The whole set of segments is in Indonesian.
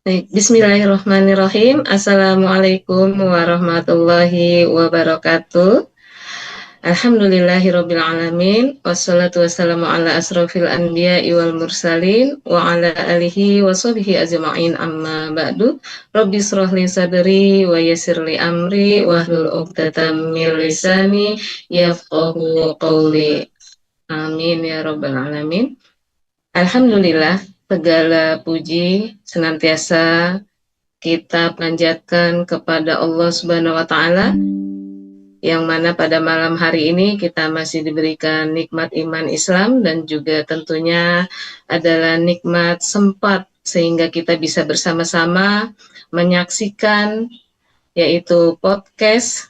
Baik, bismillahirrahmanirrahim. Assalamualaikum warahmatullahi wabarakatuh. Alhamdulillahirabbil alamin. Wassalatu wassalamu ala asrofil anbiya'i wal mursalin wa ala alihi wa sahbihi ajma'in amma ba'du. Rabbi shrah li sadri wa yassir li amri wahlul 'uqdatam min lisani yafqahu qawli. Amin ya rabbal alamin. Alhamdulillah, segala puji senantiasa kita panjatkan kepada Allah Subhanahu wa taala, yang mana pada malam hari ini kita masih diberikan nikmat iman Islam dan juga tentunya adalah nikmat sempat sehingga kita bisa bersama-sama menyaksikan yaitu podcast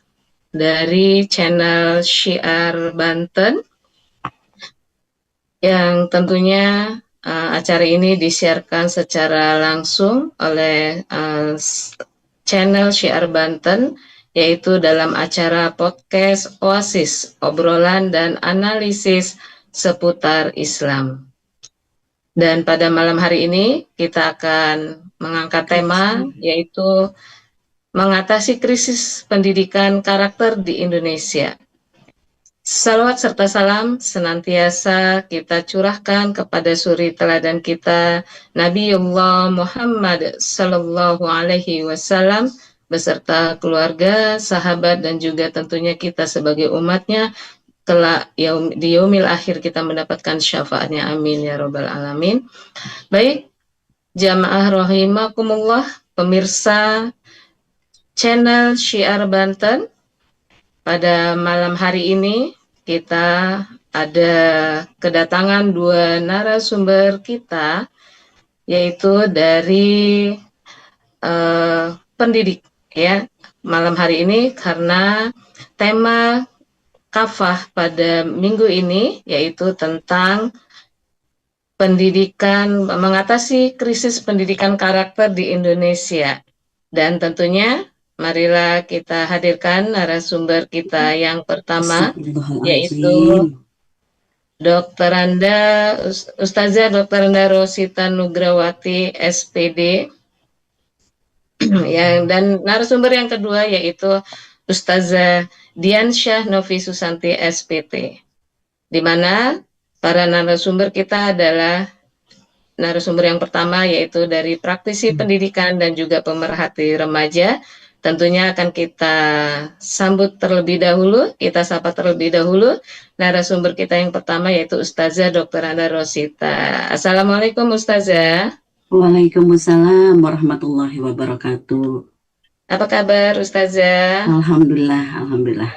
dari channel Syiar Banten, yang tentunya acara ini disiarkan secara langsung oleh channel Syiar Banten, yaitu dalam acara podcast Oasis, obrolan dan analisis seputar Islam. Dan pada malam hari ini kita akan mengangkat tema yaitu mengatasi krisis pendidikan karakter di Indonesia. Salawat serta salam senantiasa kita curahkan kepada suri teladan kita Nabiullah Muhammad sallallahu alaihi wasallam beserta keluarga, sahabat dan juga tentunya kita sebagai umatnya kelak di yaumil akhir kita mendapatkan syafaatnya, amin ya rabbal alamin. Baik, jamaah rahimakumullah, pemirsa channel Syiar Banten, pada malam hari ini kita ada kedatangan dua narasumber kita, yaitu dari pendidik ya. Malam hari ini karena tema kafah pada minggu ini yaitu tentang pendidikan, mengatasi krisis pendidikan karakter di Indonesia. Dan tentunya marilah kita hadirkan narasumber kita yang pertama, yaitu Ustazah Dr. Anda Rosita Nugrawati SPD, dan narasumber yang kedua yaitu Ustazah Diansyah Novi Susanti SPT, di mana para narasumber kita adalah narasumber yang pertama yaitu dari praktisi pendidikan dan juga pemerhati remaja. Tentunya akan kita sambut terlebih dahulu, kita sapa terlebih dahulu narasumber kita yang pertama yaitu Ustazah Dr. Anda Rosita. Assalamualaikum Ustazah. Waalaikumsalam warahmatullahi wabarakatuh. Apa kabar Ustazah? Alhamdulillah.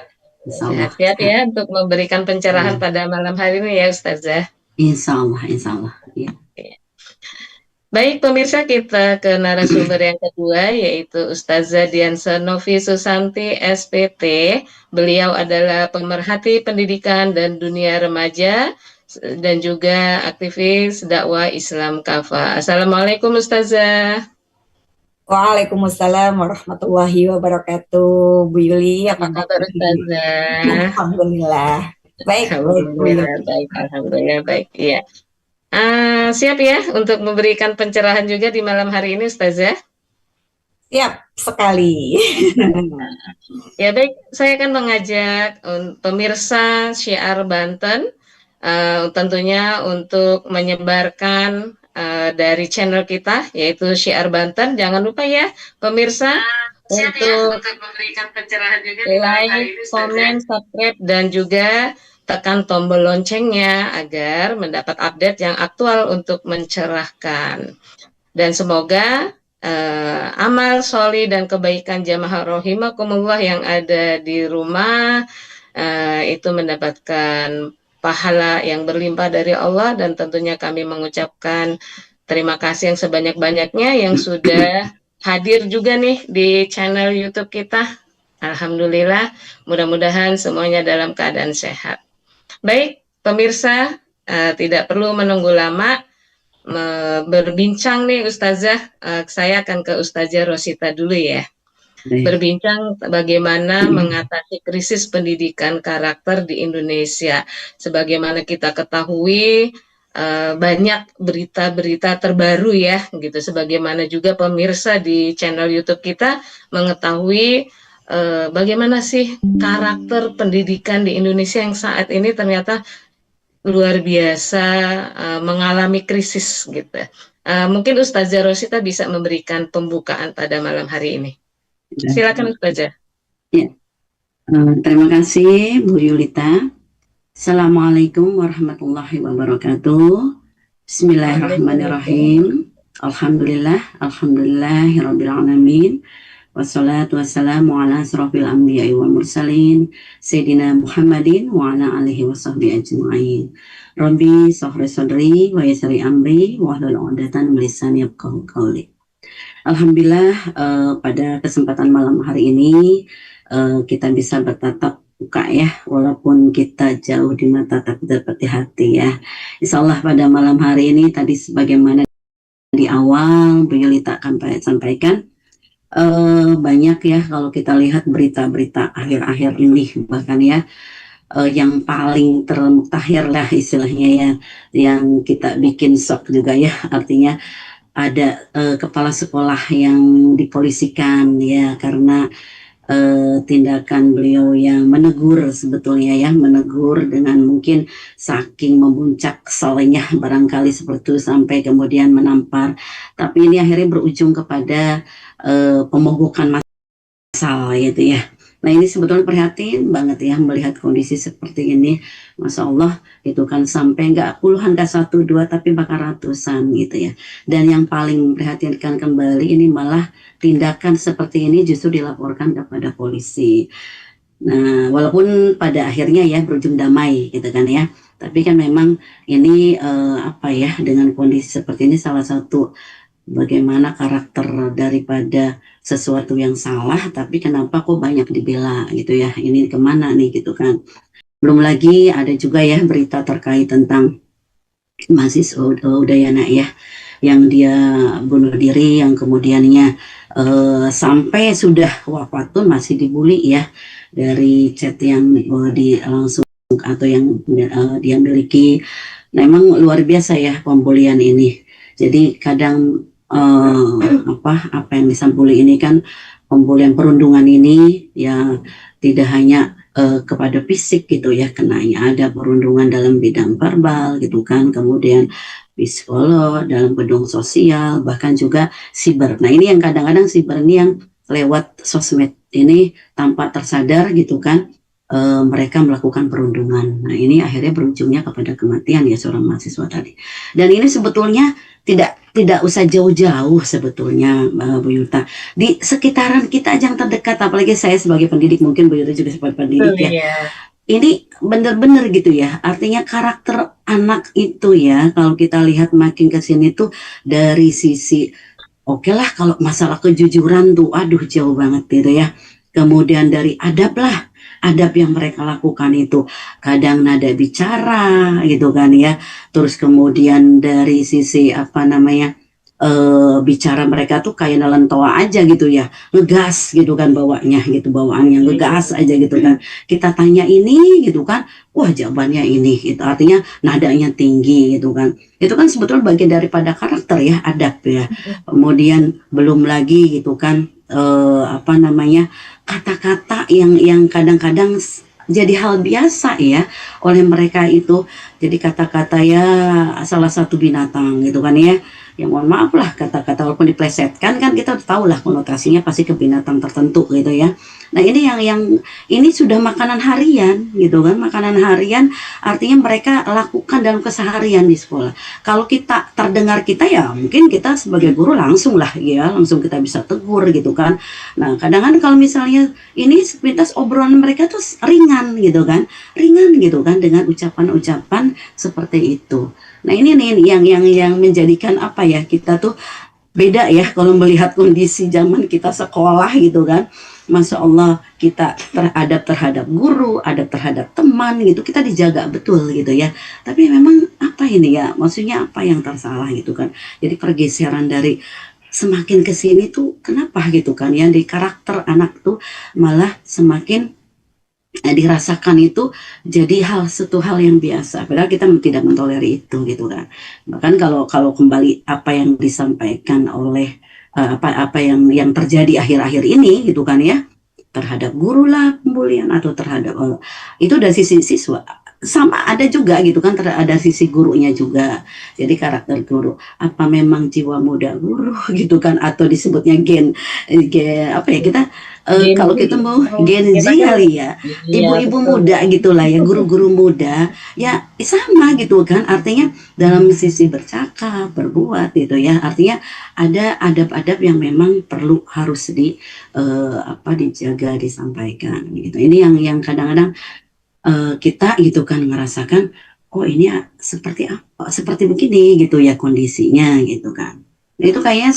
Sehat-sehat ya untuk memberikan pencerahan pada malam hari ini ya Ustazah. Insya Allah. Ya. Baik pemirsa, kita ke narasumber yang kedua yaitu Ustazah Diansyah Novi Susanti SPT. Beliau adalah pemerhati pendidikan dan dunia remaja dan juga aktivis dakwah Islam Kafah. Assalamualaikum Ustazah. Waalaikumsalam warahmatullahi wabarakatuh. Bu Yuli, Apa kabar Ustazah? Alhamdulillah. Baik. Alhamdulillah baik. Iya. Siap ya untuk memberikan pencerahan juga di malam hari ini Ustazah? Siap sekali. Ya baik, saya akan mengajak pemirsa Syiar Banten tentunya untuk menyebarkan dari channel kita yaitu Syiar Banten. Jangan lupa ya pemirsa untuk memberikan pencerahan juga like, komen, subscribe dan juga tekan tombol loncengnya agar mendapat update yang aktual untuk mencerahkan. Dan semoga amal sholih dan kebaikan jamaah rahimakumullah yang ada di rumah itu mendapatkan pahala yang berlimpah dari Allah, dan tentunya kami mengucapkan terima kasih yang sebanyak-banyaknya yang sudah hadir juga nih di channel YouTube kita. Alhamdulillah, mudah-mudahan semuanya dalam keadaan sehat. Baik, pemirsa, tidak perlu menunggu lama berbincang nih Ustazah. Saya akan ke Ustazah Rosita dulu ya. Berbincang bagaimana mengatasi krisis pendidikan karakter di Indonesia. Sebagaimana kita ketahui, banyak berita-berita terbaru ya gitu, sebagaimana juga pemirsa di channel YouTube kita mengetahui bagaimana sih karakter pendidikan di Indonesia yang saat ini ternyata luar biasa mengalami krisis gitu. Mungkin Ustazah Rosita bisa memberikan pembukaan pada malam hari ini. Silakan Ustazah. Ya. Terima kasih Bu Yulita. Assalamualaikum warahmatullahi wabarakatuh. Bismillahirrahmanirrahim. Alhamdulillahirabbil alamin. Wassalatu wassalamu ala asrofil anbiya'i wal mursalin Sayyidina Muhammadin wa ala alihi wa sahbihi ajma'in. Rabbi sahri sadri wa yasri amri wa hlul 'uqdatam min lisani yafqahu qawli. Alhamdulillah pada kesempatan malam hari ini kita bisa bertatap muka ya, walaupun kita jauh di mata tapi dapat di hati ya. Insyaallah pada malam hari ini tadi sebagaimana di awal Bu Yulita akan sampaikan, banyak ya kalau kita lihat berita-berita akhir-akhir ini bahkan ya, yang paling termutakhir lah istilahnya ya, yang kita bikin shock juga ya, artinya ada kepala sekolah yang dipolisikan ya karena tindakan beliau yang menegur, sebetulnya ya menegur dengan mungkin saking memuncak kesalnya barangkali seperti itu sampai kemudian menampar, tapi ini akhirnya berujung kepada pemogokan massal gitu ya. Nah ini sebetulnya prihatin banget ya melihat kondisi seperti ini, Masya Allah itu kan sampai nggak puluhan, nggak satu dua tapi bahkan ratusan gitu ya. Dan yang paling memprihatinkan kembali ini malah tindakan seperti ini justru dilaporkan kepada polisi. Nah walaupun pada akhirnya ya berujung damai gitu kan ya, tapi kan memang ini apa ya, dengan kondisi seperti ini salah satu bagaimana karakter daripada sesuatu yang salah, tapi kenapa kok banyak dibela gitu ya, ini kemana nih gitu kan. Belum lagi ada juga ya berita terkait tentang mahasiswa Udayana ya, yang dia bunuh diri, yang kemudiannya sampai sudah wafat pun masih dibully ya, dari chat yang langsung atau yang dia miliki. Nah, memang luar biasa ya pembulian ini. Jadi kadang apa yang disambuli ini kan pembulian perundungan ini ya tidak hanya kepada fisik gitu ya kenanya, ada perundungan dalam bidang verbal gitu kan, kemudian psikolog, dalam bidang sosial, bahkan juga siber. Nah ini yang kadang-kadang siber ini yang lewat sosmed ini tanpa tersadar gitu kan, mereka melakukan perundungan. Nah ini akhirnya berujungnya kepada kematian ya seorang mahasiswa tadi. Dan ini sebetulnya tidak usah jauh-jauh sebetulnya Bu Yuta, di sekitaran kita aja yang terdekat, apalagi saya sebagai pendidik, mungkin Bu Yuta juga sebagai pendidik ya. Ini benar-benar gitu ya, artinya karakter anak itu ya, kalau kita lihat makin ke sini tuh dari sisi oke lah kalau masalah kejujuran tuh aduh jauh banget gitu ya. Kemudian dari adab lah, adab yang mereka lakukan itu kadang nada bicara gitu kan ya, terus kemudian dari sisi apa namanya bicara mereka tuh kayak nelen toa aja gitu ya, ngegas gitu kan bawanya gitu, bawaannya ngegas aja gitu kan, kita tanya ini gitu kan, wah jawabannya ini gitu, artinya nadanya tinggi gitu kan, itu kan sebetulnya bagian daripada karakter ya, adab ya. Kemudian belum lagi gitu kan apa namanya, kata-kata yang kadang-kadang jadi hal biasa ya oleh mereka itu, jadi kata-kata ya salah satu binatang gitu kan ya, yang mohon maaf lah kata-kata walaupun diplesetkan kan kita tahu lah konotasinya pasti ke binatang tertentu gitu ya. Nah ini yang ini sudah makanan harian gitu kan, makanan harian artinya mereka lakukan dalam keseharian di sekolah. Kalau kita terdengar kita ya mungkin kita sebagai guru langsung lah ya, langsung kita bisa tegur gitu kan. Nah kadang-kadang kalau misalnya ini sepintas obrolan mereka tuh ringan gitu kan, dengan ucapan-ucapan seperti itu. Nah ini nih yang menjadikan apa ya, kita tuh beda ya kalau melihat kondisi zaman kita sekolah gitu kan. Masya Allah kita terhadap guru, adab terhadap teman gitu, kita dijaga betul gitu ya. Tapi memang apa ini ya, maksudnya apa yang tersalah gitu kan. Jadi pergeseran dari semakin kesini tuh kenapa gitu kan ya, di karakter anak tuh malah semakin dirasakan itu jadi satu hal yang biasa. Padahal kita tidak mentolerir itu gitu kan. Bahkan kalau kalau kembali apa yang disampaikan oleh apa yang terjadi akhir-akhir ini gitu kan ya, terhadap guru lah pembulian atau terhadap itu dari sisi siswa sama ada juga gitu kan, ada sisi gurunya juga. Jadi karakter guru apa memang jiwa muda guru gitu kan, atau disebutnya gen apa ya kita Gen kalau Z. kita mau Oh, Gen Z kita kan, kali ya, iya ibu-ibu betul. muda gitulah ya, guru-guru muda ya sama gitu kan, artinya dalam sisi bercakap berbuat gitu ya, artinya ada adab-adab yang memang perlu harus dijaga disampaikan gitu. Ini yang kadang-kadang kita gitu kan ngerasakan, oh ini seperti apa, seperti begini gitu ya kondisinya gitu kan. Nah, itu kayaknya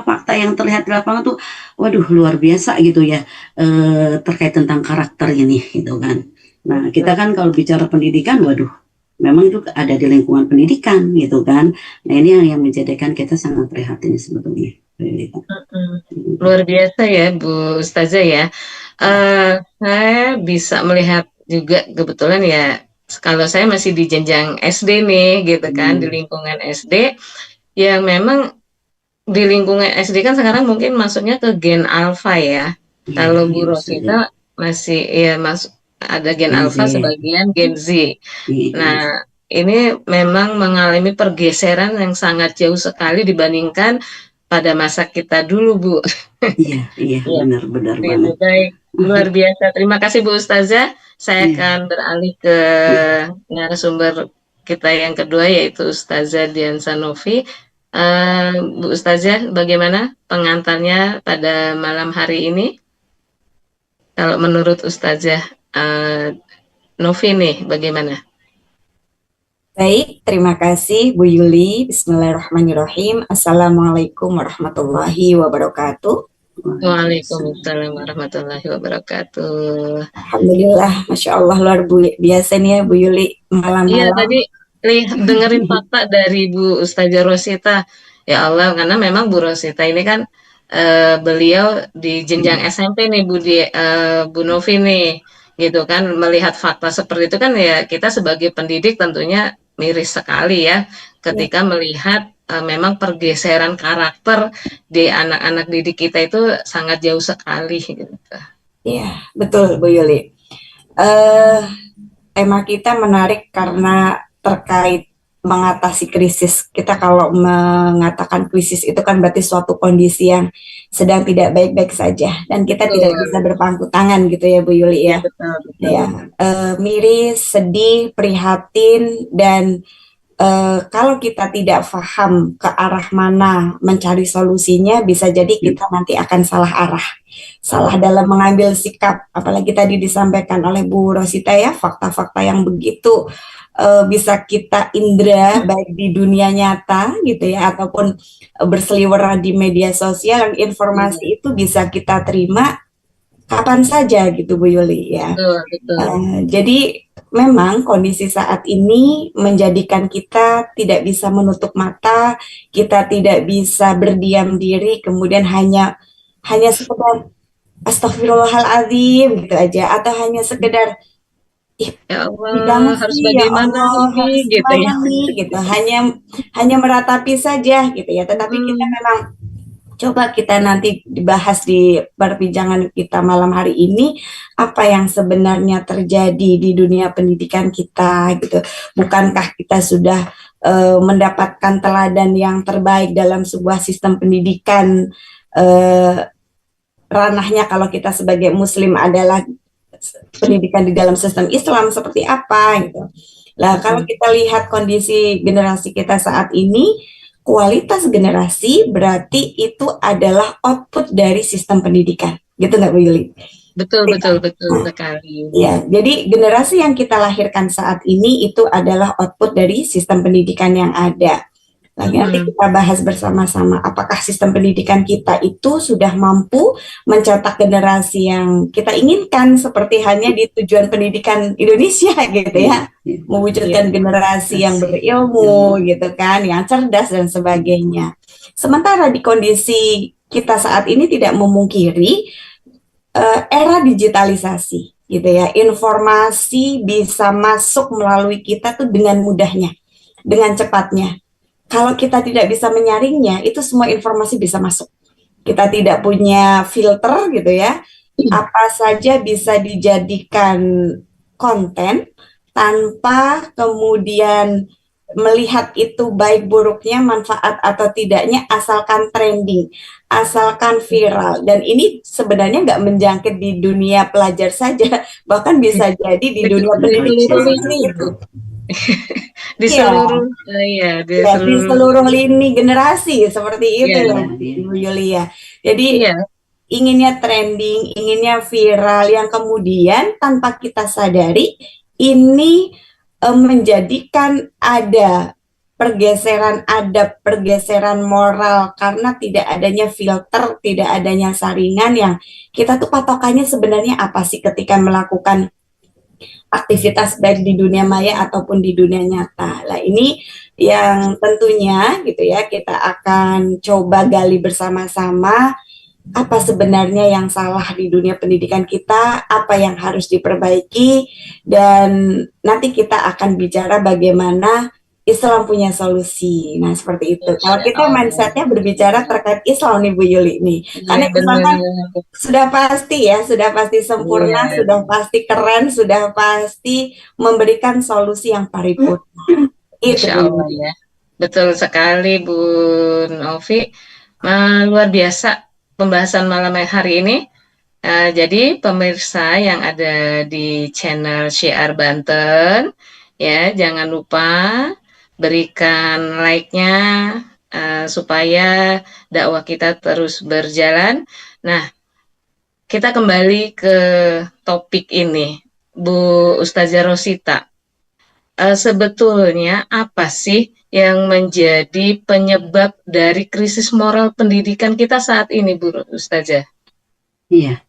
fakta yang terlihat di lapangan tuh, waduh luar biasa gitu ya, terkait tentang karakter ini gitu kan. Nah kita kan kalau bicara pendidikan, waduh memang itu ada di lingkungan pendidikan gitu kan. Nah ini yang menjadikan kita sangat prihatin sebetulnya. Luar biasa ya Bu Ustazah ya. Saya bisa melihat juga kebetulan ya, kalau saya masih di jenjang SD nih gitu kan, di lingkungan SD yang memang di lingkungan SD kan sekarang mungkin masuknya ke gen alpha ya. Iya, Kalau iya Bu bisa jadi Rosita masih ya masuk ada gen Gen Z. alpha, sebagian gen Z. Iya, Nah, ini memang mengalami pergeseran yang sangat jauh sekali dibandingkan pada masa kita dulu, Bu. iya, iya, Iya, benar itu banget. baik. Luar biasa. Terima kasih Bu Ustazah. Saya Iya, akan beralih ke narasumber kita yang kedua, yaitu Ustazah Dian Sanofi. Bu Ustazah, bagaimana pengantarnya pada malam hari ini? Kalau menurut Ustazah Novi nih, bagaimana? Baik, terima kasih Bu Yuli. Bismillahirrahmanirrahim. Assalamualaikum warahmatullahi wabarakatuh. Waalaikumsalam. Waalaikumsalam warahmatullahi wabarakatuh. Alhamdulillah, Masya Allah luar biasa nih ya Bu Yuli Iya, malam-malam. tadi dengerin fakta dari Bu Ustazah Rosita. Ya Allah, karena memang Bu Rosita ini kan beliau di jenjang SMP nih Bu Novi nih, gitu kan, melihat fakta seperti itu kan ya kita sebagai pendidik tentunya miris sekali ya Ya, ketika melihat memang pergeseran karakter di anak-anak didik kita itu sangat jauh sekali gitu. ya, betul Bu Yuli. Eh, Tema kita menarik karena terkait mengatasi krisis. Kita kalau mengatakan krisis itu kan berarti suatu kondisi yang sedang tidak baik-baik saja dan kita tidak bisa Betul, berpangku tangan gitu ya Bu Yuli ya ya. betul betul. Ya, miris, sedih, prihatin dan kalau kita tidak paham ke arah mana mencari solusinya, bisa jadi kita nanti akan salah arah, salah dalam mengambil sikap. Apalagi tadi disampaikan oleh Bu Rosita ya, fakta-fakta yang begitu bisa kita indra baik di dunia nyata gitu ya, ataupun berseliweran di media sosial. Informasi itu bisa kita terima kapan saja gitu Bu Yuli ya. Betul, betul. Jadi memang kondisi saat ini menjadikan kita tidak bisa menutup mata, kita tidak bisa berdiam diri, kemudian hanya hanya sekedar astagfirullahaladzim gitu aja, atau hanya sekedar ih Ya sedih Allah, banget harus sih ya bagaimana Allah, ini harus gitu ya. gimana nih gitu, hanya meratapi saja gitu ya. Tetapi kita Hmm, memang coba kita nanti dibahas di perbincangan kita malam hari ini, apa yang sebenarnya terjadi di dunia pendidikan kita gitu. Bukankah kita sudah mendapatkan teladan yang terbaik dalam sebuah sistem pendidikan, eh, ranahnya kalau kita sebagai muslim adalah pendidikan di dalam sistem Islam seperti apa gitu. Nah, kalau mm-mm. kita lihat kondisi generasi kita saat ini, kualitas generasi berarti itu adalah output dari sistem pendidikan. Gitu nggak Bu Yuli? Betul, betul, betul sekali. Ya, jadi generasi yang kita lahirkan saat ini itu adalah output dari sistem pendidikan yang ada. Lagi nanti Mm-mm. kita bahas bersama-sama apakah sistem pendidikan kita itu sudah mampu mencetak generasi yang kita inginkan seperti hanya di tujuan pendidikan Indonesia gitu Iya, ya. iya. Ya, Mewujudkan generasi yang Kasih berilmu ilmu. gitu kan, yang cerdas dan sebagainya. Sementara di kondisi kita saat ini tidak memungkiri era digitalisasi. gitu ya. Informasi bisa masuk melalui kita tuh dengan mudahnya, dengan cepatnya. Kalau kita tidak bisa menyaringnya, itu semua informasi bisa masuk. Kita tidak punya filter gitu ya. Apa saja bisa dijadikan konten tanpa kemudian melihat itu baik buruknya, manfaat atau tidaknya, asalkan trending, asalkan viral. Dan ini sebenarnya nggak menjangkit di dunia pelajar saja, bahkan bisa jadi di dunia Di pendidikan seluruh seperti lini itu. di Ya, seluruh ya di ya, di seluruh seluruh lini generasi seperti itu ya ya, Ibu Yulia. Jadi iya inginnya trending, inginnya viral, yang kemudian tanpa kita sadari ini menjadikan ada pergeseran moral karena tidak adanya filter, tidak adanya saringan yang kita tuh patokannya sebenarnya apa sih ketika melakukan aktivitas baik di dunia maya ataupun di dunia nyata. Nah, ini yang tentunya gitu ya kita akan coba gali bersama-sama apa sebenarnya yang salah di dunia pendidikan kita, apa yang harus diperbaiki, dan nanti kita akan bicara bagaimana Islam punya solusi. Nah, seperti itu. Kalau Insya kita Allah mindsetnya berbicara terkait Islam nih Bu Yuli nih, iya karena Islam benar kan sudah pasti ya, sudah pasti iya sempurna, sudah pasti keren, sudah pasti memberikan solusi yang paripurna. Itu Insya Bu Allah Yuli. ya betul sekali Bu Novi. Luar biasa pembahasan malam hari ini. Jadi pemirsa yang ada di channel Syiar Banten, ya jangan lupa berikan like-nya supaya dakwah kita terus berjalan. Nah, kita kembali ke topik ini, Bu Ustazah Rosita. Sebetulnya apa sih yang menjadi penyebab dari krisis moral pendidikan kita saat ini, Bu Ustazah? Iya.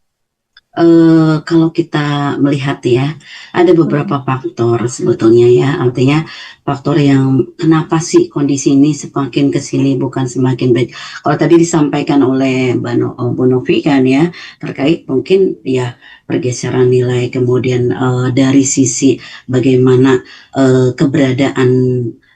Kalau kita melihat ya, ada beberapa faktor sebetulnya ya, artinya faktor yang kenapa sih kondisi ini semakin ke sini bukan semakin baik. Kalau tadi disampaikan oleh Bu Novi kan ya, terkait mungkin ya pergeseran nilai, kemudian dari sisi bagaimana keberadaan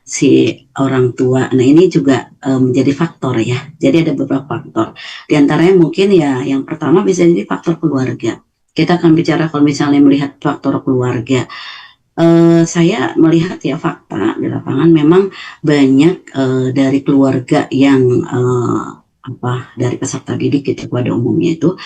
si orang tua. Nah ini juga menjadi faktor ya. Jadi ada beberapa faktor. Di antaranya mungkin ya yang pertama bisa jadi faktor keluarga. Kita akan bicara kalau misalnya melihat faktor keluarga. Saya melihat ya fakta di lapangan memang banyak dari keluarga yang dari peserta didik gitu pada umumnya itu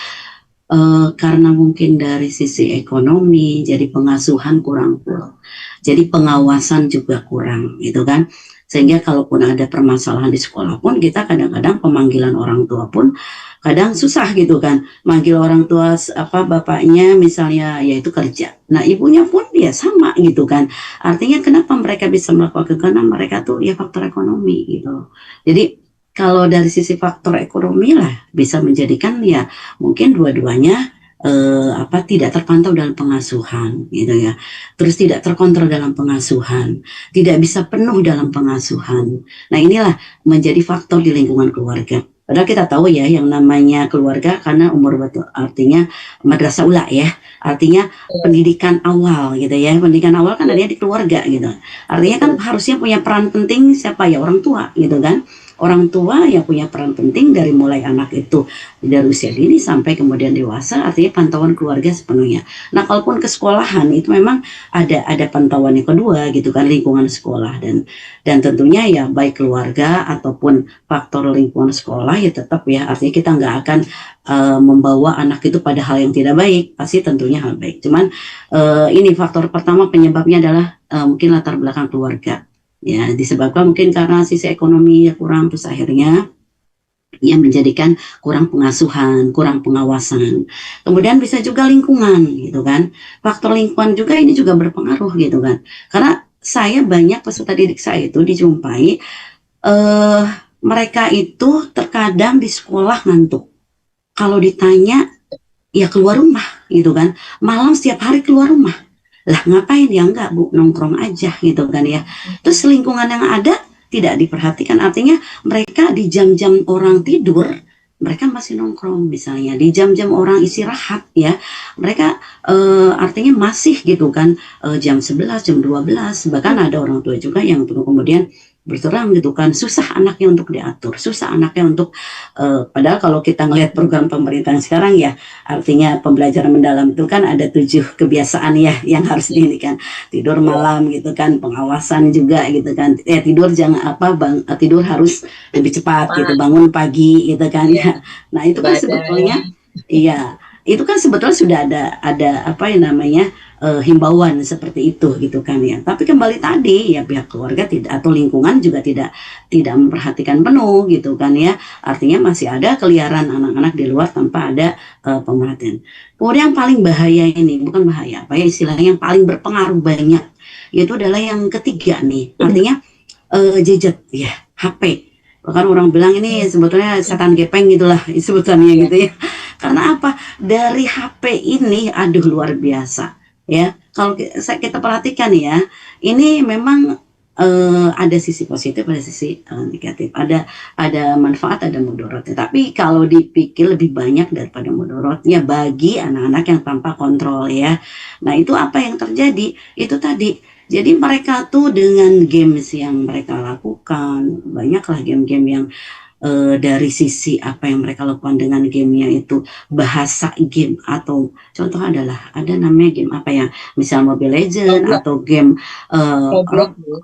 karena mungkin dari sisi ekonomi jadi pengasuhan kurang full, jadi pengawasan juga kurang gitu kan, sehingga kalaupun ada permasalahan di sekolah pun kita kadang-kadang pemanggilan orang tua pun kadang susah gitu kan, manggil orang tua bapaknya misalnya yaitu kerja, nah ibunya pun ya sama gitu kan, artinya kenapa mereka bisa melakukan karena mereka tuh ya faktor ekonomi gitu. Jadi kalau dari sisi faktor ekonomi lah bisa menjadikan ya mungkin dua-duanya tidak terpantau dalam pengasuhan gitu ya, terus tidak terkontrol dalam pengasuhan, tidak bisa penuh dalam pengasuhan. Nah inilah menjadi faktor di lingkungan keluarga. Padahal kita tahu ya yang namanya keluarga karena umur betul, artinya madrasah ula ya, artinya pendidikan awal gitu ya, pendidikan awal kan adanya di keluarga gitu. Artinya kan harusnya punya peran penting siapa ya, orang tua gitu kan. Orang tua yang punya peran penting dari mulai anak itu dari usia dini sampai kemudian dewasa, artinya pantauan keluarga sepenuhnya. Nah, kalaupun ke sekolahan itu memang ada pantauan yang kedua gitu kan, lingkungan sekolah, dan tentunya ya baik keluarga ataupun faktor lingkungan sekolah ya tetap ya, artinya kita nggak akan membawa anak itu pada hal yang tidak baik, pasti tentunya hal baik. Cuman ini faktor pertama penyebabnya adalah mungkin latar belakang keluarga. Ya, disebabkan mungkin karena sisi ekonomi kurang, terus akhirnya yang menjadikan kurang pengasuhan, kurang pengawasan. Kemudian bisa juga lingkungan gitu kan. Faktor lingkungan juga ini juga berpengaruh gitu kan. Karena saya banyak peserta didik saya itu dijumpai mereka itu terkadang di sekolah ngantuk. Kalau ditanya ya keluar rumah gitu kan. Malam setiap hari keluar rumah. Lah ngapain ya, enggak Bu, nongkrong aja gitu kan ya. Terus lingkungan yang ada tidak diperhatikan, artinya mereka di jam-jam orang tidur mereka masih nongkrong misalnya di jam-jam orang istirahat ya. Mereka artinya masih gitu kan, jam 11, jam 12, bahkan ada orang tua juga yang kemudian berterang gitu kan, susah anaknya untuk diatur, susah anaknya untuk padahal kalau kita ngelihat program pemerintahan sekarang ya, artinya pembelajaran mendalam itu kan ada 7 kebiasaan ya yang harus diindikan, tidur malam gitu kan, pengawasan juga gitu kan, tidur jangan tidur harus lebih cepat gitu, bangun pagi gitu kan ya. Nah itu kan sebetulnya iya, itu kan sebetulnya sudah ada apa yang namanya himbauan seperti itu gitu kan ya. Tapi kembali tadi ya pihak keluarga tidak atau lingkungan juga tidak memperhatikan penuh gitu kan ya. Artinya masih ada keliaran anak-anak di luar tanpa ada pemerhatian. Kemudian yang paling bahaya ini, bukan bahaya, apa ya istilahnya, yang paling berpengaruh banyak yaitu adalah yang ketiga nih. Artinya gadget ya, HP. Bahkan orang bilang ini sebetulnya setan gepeng gitulah sebutannya gitu ya. Karena apa? Dari HP ini aduh luar biasa ya. Kalau kita perhatikan ya, ini memang ada sisi positif, ada sisi negatif, ada manfaat, ada mudaratnya. Tapi kalau dipikir lebih banyak daripada mudaratnya bagi anak-anak yang tanpa kontrol ya. Nah itu apa yang terjadi? Itu tadi. Jadi mereka tuh dengan games yang mereka lakukan, banyaklah game-game yang dari sisi apa yang mereka lakukan dengan gamenya itu bahasa game, atau contoh adalah ada namanya game apa ya, misal Mobile Legend atau game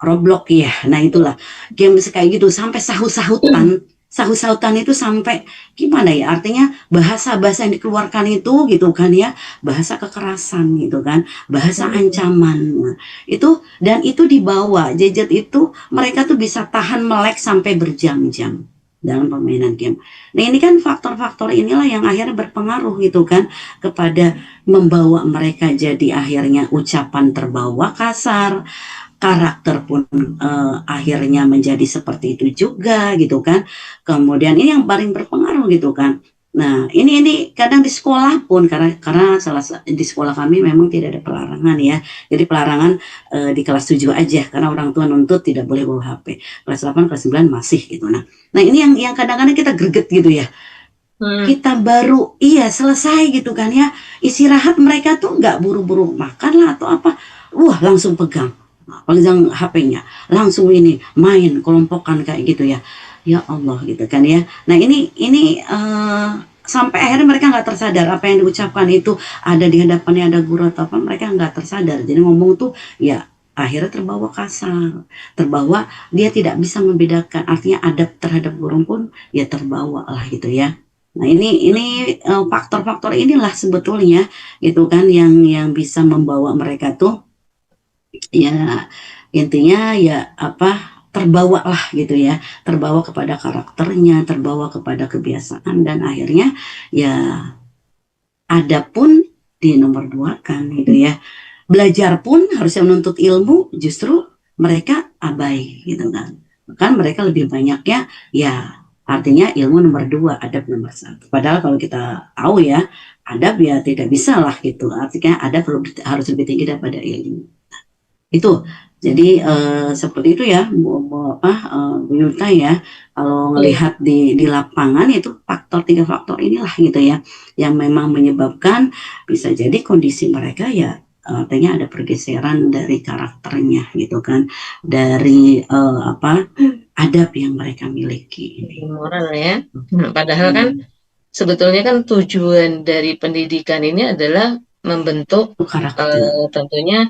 Roblox ya. Nah itulah game kayak gitu sampai sahut-sahutan itu sampai gimana ya, artinya bahasa-bahasa yang dikeluarkan itu gitu kan ya, bahasa kekerasan gitu kan, bahasa ancaman. Nah, itu dan itu dibawa gadget itu, mereka tuh bisa tahan melek sampai berjam-jam dalam permainan game. Nah ini kan faktor-faktor inilah yang akhirnya berpengaruh gitu kan kepada membawa mereka jadi akhirnya ucapan terbawa kasar, karakter pun akhirnya menjadi seperti itu juga gitu kan. Kemudian ini yang paling berpengaruh gitu kan. Nah ini kadang di sekolah pun, karena di sekolah kami memang tidak ada pelarangan ya. Jadi pelarangan di kelas 7 aja karena orang tua nuntut tidak boleh bawa HP. Kelas 8, kelas 9 masih gitu. Nah ini yang kadang-kadang kita greget gitu ya. Kita baru selesai gitu kan ya, istirahat mereka tuh nggak buru-buru makan lah atau apa, langsung pegang HP-nya, langsung ini main kelompokan kayak gitu ya. Ya Allah gitu kan ya. Nah ini sampai akhirnya mereka nggak tersadar apa yang diucapkan itu, ada di hadapannya ada guru atau apa, mereka nggak tersadar. Jadi ngomong tuh ya akhirnya terbawa kasar, terbawa dia tidak bisa membedakan, artinya adab terhadap guru pun ya terbawa lah gitu ya. Nah ini faktor-faktor inilah sebetulnya gitu kan yang bisa membawa mereka tuh ya intinya ya apa, terbawa lah gitu ya, terbawa kepada karakternya, terbawa kepada kebiasaan, dan akhirnya ya ada pun di nomor dua kan gitu ya. Belajar pun harusnya menuntut ilmu, justru mereka abai gitu kan. Bahkan mereka lebih banyaknya ya artinya ilmu nomor dua, adab nomor satu. Padahal kalau kita tahu ya, adab ya tidak bisa lah gitu. Artinya adab harus lebih tinggi daripada ilmu. Itu jadi seperti itu ya Bu Yulta ya, kalau melihat di lapangan itu tiga faktor inilah gitu ya yang memang menyebabkan bisa jadi kondisi mereka ya artinya ada pergeseran dari karakternya gitu kan, dari adab yang mereka miliki, moral ya. Padahal kan sebetulnya kan tujuan dari pendidikan ini adalah membentuk tentunya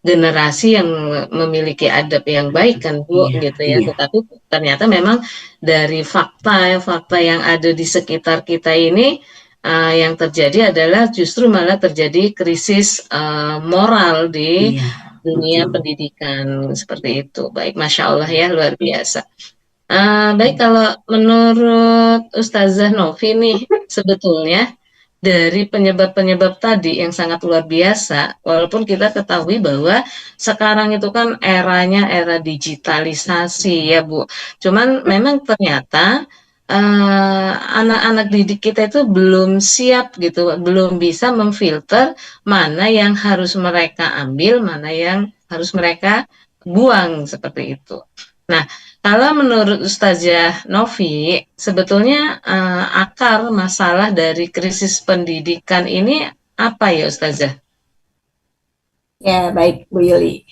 generasi yang memiliki adab yang baik kan Bu gitu ya. Tetapi ternyata memang dari fakta yang ada di sekitar kita ini yang terjadi adalah justru malah terjadi krisis moral di dunia pendidikan seperti itu. Baik, Masya Allah ya, luar biasa. Baik, kalau menurut Ustazah Novi nih, sebetulnya dari penyebab-penyebab tadi yang sangat luar biasa, walaupun kita ketahui bahwa sekarang itu kan eranya era digitalisasi ya Bu. Cuman memang ternyata anak-anak didik kita itu belum siap gitu, belum bisa memfilter mana yang harus mereka ambil, mana yang harus mereka buang seperti itu. Nah, kalau menurut Ustazah Novi, sebetulnya akar masalah dari krisis pendidikan ini apa ya Ustazah? Ya, baik Bu Yuli.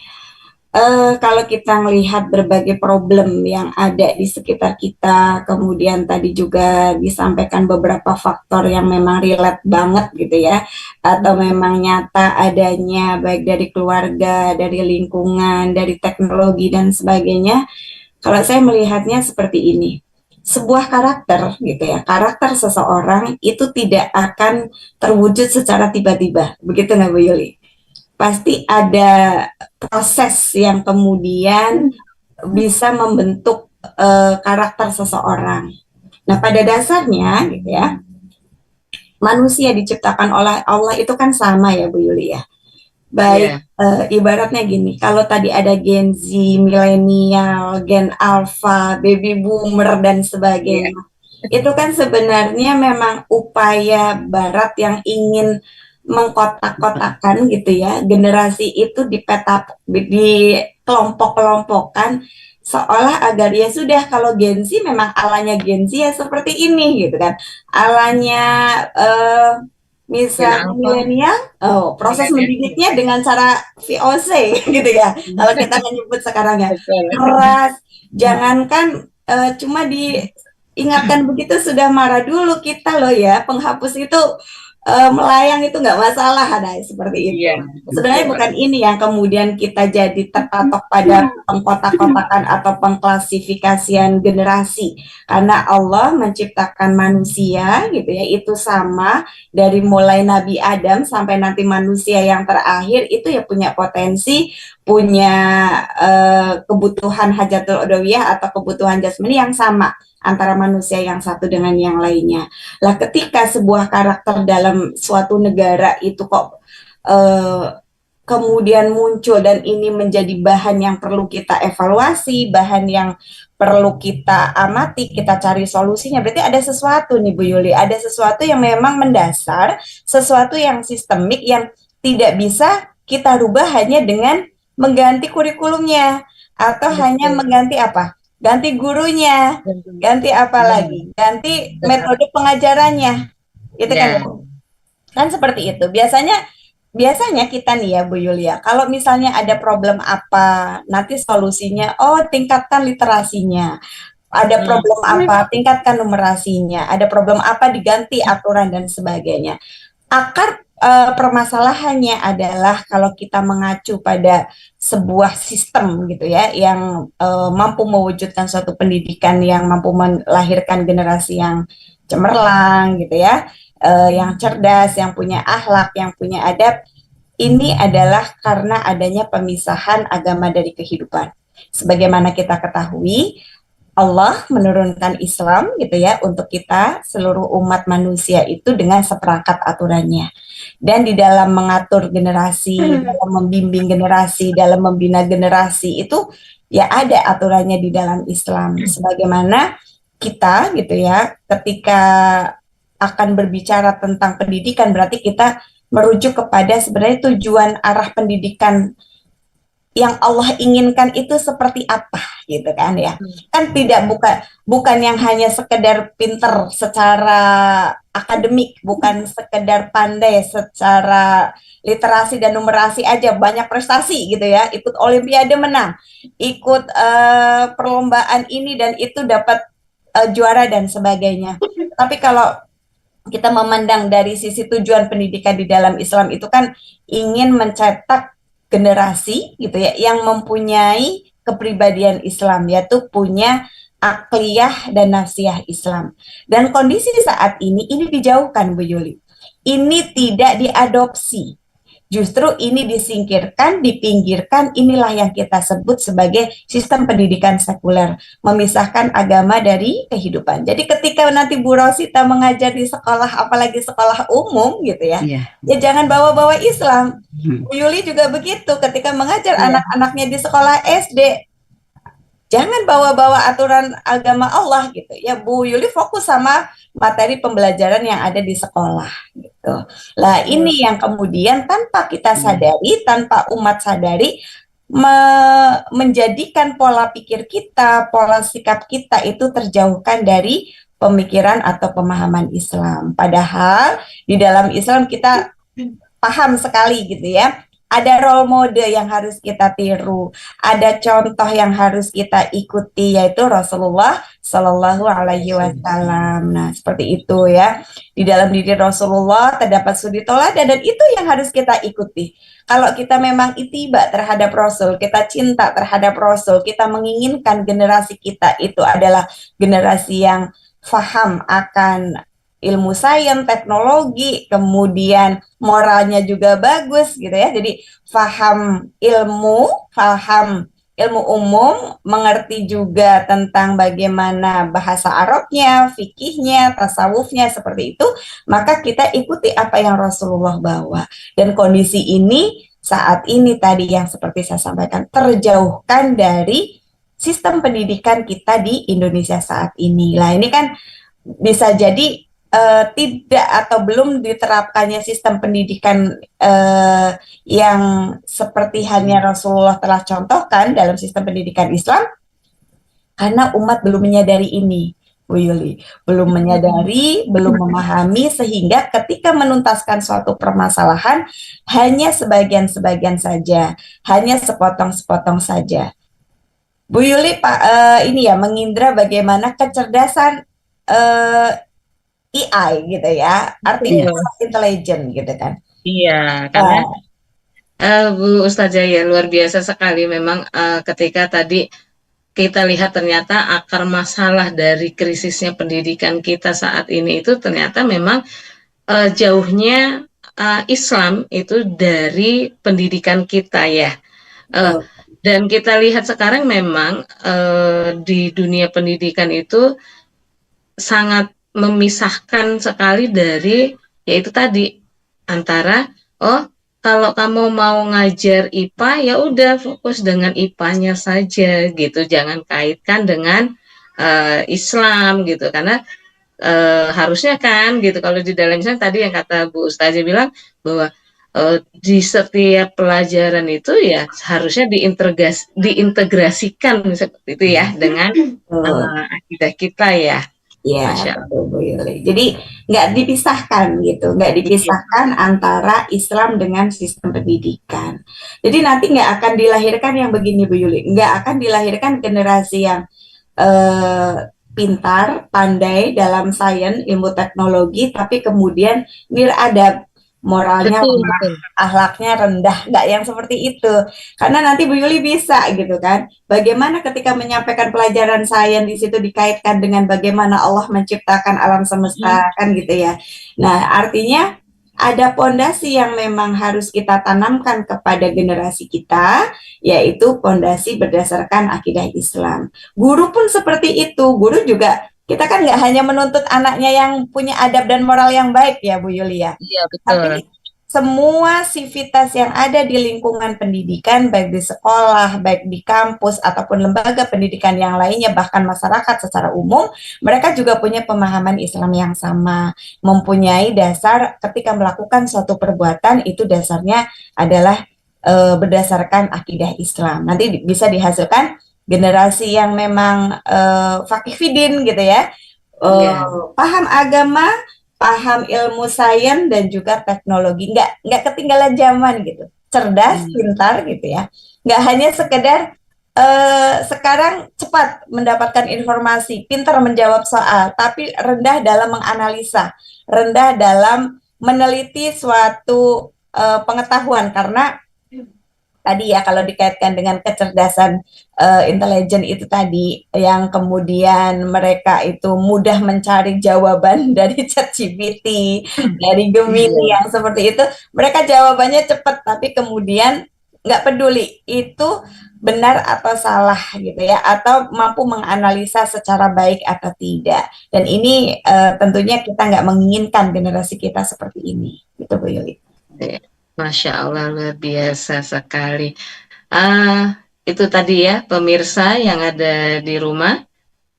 Kalau kita melihat berbagai problem yang ada di sekitar kita, kemudian tadi juga disampaikan beberapa faktor yang memang relate banget gitu ya, atau memang nyata adanya baik dari keluarga, dari lingkungan, dari teknologi dan sebagainya. Kalau saya melihatnya seperti ini, sebuah karakter gitu ya, karakter seseorang itu tidak akan terwujud secara tiba-tiba, begitu nggak Bu Yuli? Pasti ada proses yang kemudian bisa membentuk karakter seseorang. Nah, pada dasarnya gitu ya, manusia diciptakan oleh Allah itu kan sama ya Bu Yuli ya. Baik, Iya, ibaratnya gini, kalau tadi ada Gen Z, milenial, Gen Alpha, baby boomer dan iya, sebagainya, itu kan sebenarnya memang upaya Barat yang ingin mengkotak-kotakan gitu ya, generasi itu di kelompok-kelompokkan seolah agar ya sudah kalau Gen Z memang alanya Gen Z ya seperti ini gitu kan, alanya eh, Gen misalnya Alpha, milenial, proses milenial. mendidiknya dengan cara VOC gitu ya. Kalau kita menyebut sekarang ya Betul. keras, jangankan cuma diingatkan begitu sudah marah dulu kita loh ya. Penghapus itu melayang itu nggak masalah, nah seperti itu. Iya, Sebenarnya betul. bukan ini yang kemudian kita jadi terpatok pada pengkotak-kotakan atau pengklasifikasian generasi, karena Allah menciptakan manusia gitu ya itu sama dari mulai Nabi Adam sampai nanti manusia yang terakhir itu ya punya potensi, punya kebutuhan hajatul udawiyah atau kebutuhan jasmani yang sama antara manusia yang satu dengan yang lainnya. Lah ketika sebuah karakter dalam suatu negara itu kok kemudian muncul dan ini menjadi bahan yang perlu kita evaluasi, bahan yang perlu kita amati, kita cari solusinya. Berarti ada sesuatu nih Bu Yuli, ada sesuatu yang memang mendasar, sesuatu yang sistemik yang tidak bisa kita rubah hanya dengan mengganti kurikulumnya atau hanya Betul. mengganti apa? Ganti gurunya, ganti apa lagi? Ganti Betul. metode pengajarannya. Itu kan ya. Ya, Kan seperti itu. Biasanya biasanya kita nih ya Bu Yulia, kalau misalnya ada problem apa, nanti solusinya, oh tingkatkan literasinya. Ada hmm, problem apa, tingkatkan numerasinya. Ada problem apa, diganti aturan dan sebagainya. Akar permasalahannya adalah kalau kita mengacu pada sebuah sistem gitu ya, yang mampu mewujudkan suatu pendidikan yang mampu melahirkan generasi yang cemerlang gitu ya, yang cerdas, yang punya akhlak, yang punya adab. Ini adalah karena adanya pemisahan agama dari kehidupan. Sebagaimana kita ketahui, Allah menurunkan Islam gitu ya untuk kita seluruh umat manusia itu dengan seperangkat aturannya. Dan di dalam mengatur generasi, dalam membimbing generasi, dalam membina generasi itu ya ada aturannya di dalam Islam. Sebagaimana kita gitu ya ketika akan berbicara tentang pendidikan berarti kita merujuk kepada sebenarnya tujuan arah pendidikan yang Allah inginkan itu seperti apa gitu kan ya. Kan tidak bukan yang hanya sekedar pinter secara akademik, bukan sekedar pandai secara literasi dan numerasi aja, banyak prestasi gitu ya, ikut olimpiade menang, ikut perlombaan ini dan itu dapat juara dan sebagainya. Tapi kalau kita memandang dari sisi tujuan pendidikan di dalam Islam itu kan ingin mencetak generasi gitu ya yang mempunyai kepribadian Islam, yaitu punya akliyah dan nafsiyah Islam. Dan kondisi saat ini dijauhkan Bu Yuli. Ini tidak diadopsi. Justru ini disingkirkan, dipinggirkan, inilah yang kita sebut sebagai sistem pendidikan sekuler, memisahkan agama dari kehidupan. Jadi ketika nanti Bu Rosita mengajar di sekolah, apalagi sekolah umum gitu ya, Iya. ya jangan bawa-bawa Islam. Hmm. Bu Yuli juga begitu, ketika mengajar iya, anak-anaknya di sekolah SD, jangan bawa-bawa aturan agama Allah gitu ya. Bu Yuli fokus sama materi pembelajaran yang ada di sekolah gitu. Lah ini yang kemudian tanpa kita sadari, tanpa umat sadari, menjadikan pola pikir kita, pola sikap kita itu terjauhkan dari pemikiran atau pemahaman Islam. Padahal di dalam Islam kita paham sekali gitu ya. Ada role model yang harus kita tiru, ada contoh yang harus kita ikuti yaitu Rasulullah Shallallahu Alaihi Wasallam. Nah, seperti itu ya. Di dalam diri Rasulullah terdapat suri teladan dan itu yang harus kita ikuti. Kalau kita memang itiba terhadap Rasul, kita cinta terhadap Rasul, kita menginginkan generasi kita itu adalah generasi yang faham akan ilmu sains, teknologi, kemudian moralnya juga bagus gitu ya. Jadi faham ilmu umum, mengerti juga tentang bagaimana bahasa Arabnya, fikihnya, tasawufnya seperti itu, maka kita ikuti apa yang Rasulullah bawa. Dan kondisi ini saat ini tadi yang seperti saya sampaikan terjauhkan dari sistem pendidikan kita di Indonesia saat ini. Lah ini kan bisa jadi tidak atau belum diterapkannya sistem pendidikan yang seperti hanya Rasulullah telah contohkan dalam sistem pendidikan Islam karena umat belum menyadari ini, Bu Yuli, belum menyadari, belum memahami sehingga ketika menuntaskan suatu permasalahan hanya sebagian-sebagian saja, hanya sepotong-sepotong saja. Bu Yuli, Pak, ini ya mengindra bagaimana kecerdasan AI gitu ya, artificial intelligence gitu kan. Iya, karena Bu Ustazah ya luar biasa sekali memang ketika tadi kita lihat ternyata akar masalah dari krisisnya pendidikan kita saat ini itu ternyata memang jauhnya Islam itu dari pendidikan kita ya. Dan kita lihat sekarang memang di dunia pendidikan itu sangat memisahkan sekali dari yaitu tadi antara kalau kamu mau ngajar IPA ya udah fokus dengan IPA-nya saja gitu, jangan kaitkan dengan Islam gitu karena harusnya kan gitu kalau di dalam Islam tadi yang kata Bu Ustazah bilang bahwa di setiap pelajaran itu ya harusnya diintegrasikan seperti itu ya dengan akidah kita ya. Ya, Masya betul Bu Yuli. Jadi nggak dipisahkan gitu, nggak dipisahkan antara Islam dengan sistem pendidikan. Jadi nanti nggak akan dilahirkan yang begini Bu Yuli, nggak akan dilahirkan generasi yang pintar, pandai dalam sains, ilmu teknologi, tapi kemudian niradab, moralnya lemah, akhlaknya rendah, nggak yang seperti itu. Karena nanti Bu Yuli bisa gitu kan. Bagaimana ketika menyampaikan pelajaran sains di situ dikaitkan dengan bagaimana Allah menciptakan alam semesta kan gitu ya. Nah, artinya ada pondasi yang memang harus kita tanamkan kepada generasi kita, yaitu pondasi berdasarkan akidah Islam. Guru pun seperti itu. Guru juga kita kan nggak hanya menuntut anaknya yang punya adab dan moral yang baik ya Bu Yulia. Iya betul. Tapi semua sivitas yang ada di lingkungan pendidikan, baik di sekolah, baik di kampus, ataupun lembaga pendidikan yang lainnya, bahkan masyarakat secara umum, mereka juga punya pemahaman Islam yang sama, mempunyai dasar ketika melakukan suatu perbuatan, itu dasarnya adalah berdasarkan akidah Islam. Nanti bisa dihasilkan generasi yang memang faqih fidin gitu ya, paham agama, paham ilmu sains dan juga teknologi, nggak ketinggalan zaman gitu, cerdas, pintar gitu ya, nggak hanya sekedar sekarang cepat mendapatkan informasi, pintar menjawab soal, tapi rendah dalam menganalisa, rendah dalam meneliti suatu pengetahuan karena tadi ya kalau dikaitkan dengan kecerdasan intelijen itu tadi yang kemudian mereka itu mudah mencari jawaban dari ChatGPT, dari Gemini yang seperti itu, mereka jawabannya cepat tapi kemudian nggak peduli itu benar atau salah gitu ya, atau mampu menganalisa secara baik atau tidak. Dan ini tentunya kita nggak menginginkan generasi kita seperti ini, gitu Bu Yuli. Masya Allah luar biasa sekali. Itu tadi ya pemirsa yang ada di rumah,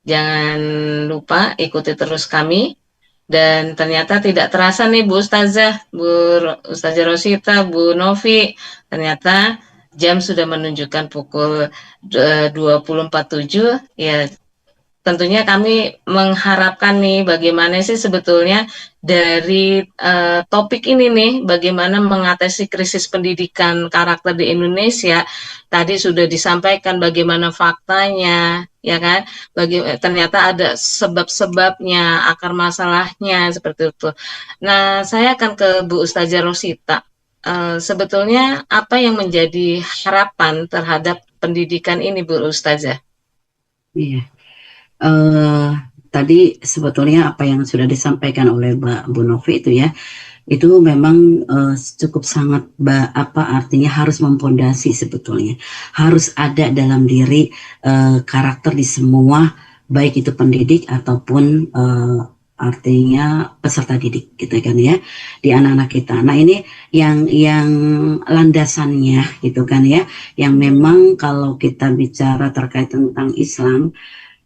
jangan lupa ikuti terus kami. Dan ternyata tidak terasa nih Bu Ustazah, Bu Ustazah Rosita, Bu Novi, ternyata jam sudah menunjukkan pukul 20.47, ya tentunya kami mengharapkan nih bagaimana sih sebetulnya dari topik ini nih, bagaimana mengatasi krisis pendidikan karakter di Indonesia. Tadi sudah disampaikan bagaimana faktanya, ya kan? Ternyata ada sebab-sebabnya, akar masalahnya seperti itu. Nah, saya akan ke Bu Ustazah Rosita. Sebetulnya apa yang menjadi harapan terhadap pendidikan ini, Bu Ustazah? Iya. eh Tadi sebetulnya apa yang sudah disampaikan oleh Mbak Bu Novi itu ya, itu memang cukup sangat apa artinya harus mempondasi sebetulnya. Harus ada dalam diri karakter di semua, baik itu pendidik ataupun artinya peserta didik gitu kan ya, di anak-anak kita. Nah ini yang landasannya gitu kan ya, yang memang kalau kita bicara terkait tentang Islam,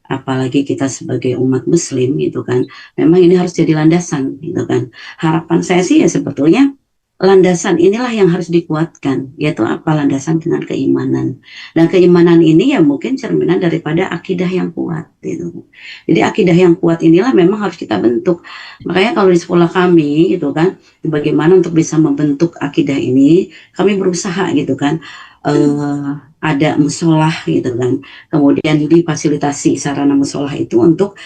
apalagi kita sebagai umat muslim gitu kan, memang ini harus jadi landasan gitu kan. Harapan saya sih ya sebetulnya landasan inilah yang harus dikuatkan, yaitu apa, landasan dengan keimanan, dan keimanan ini ya mungkin cerminan daripada akidah yang kuat gitu. Jadi akidah yang kuat inilah memang harus kita bentuk. Makanya kalau di sekolah kami gitu kan, bagaimana untuk bisa membentuk akidah ini, kami berusaha gitu kan, ada musolah gitu kan, kemudian difasilitasi sarana musolah itu untuk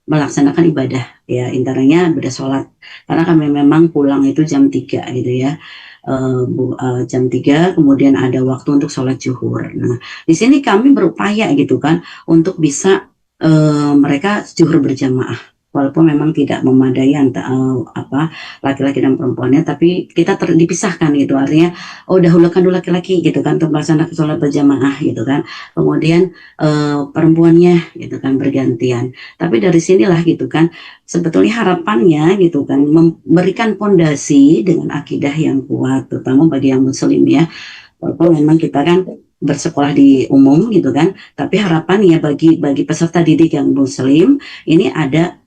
melaksanakan ibadah ya, intinya ibadah sholat, karena kami memang pulang itu jam 3 gitu ya, jam 3 kemudian ada waktu untuk sholat zuhur. Nah di sini kami berupaya gitu kan untuk bisa mereka zuhur berjamaah, walaupun memang tidak memadai apa laki-laki dan perempuannya, tapi kita dipisahkan gitu, artinya dahulukan dulu laki-laki gitu kan untuk melaksanakan sholat berjamaah gitu kan, kemudian perempuannya gitu kan bergantian. Tapi dari sinilah gitu kan sebetulnya harapannya gitu kan, memberikan pondasi dengan akidah yang kuat, terutama bagi yang muslim ya, walaupun memang kita kan bersekolah di umum gitu kan, tapi harapannya bagi peserta didik yang muslim ini ada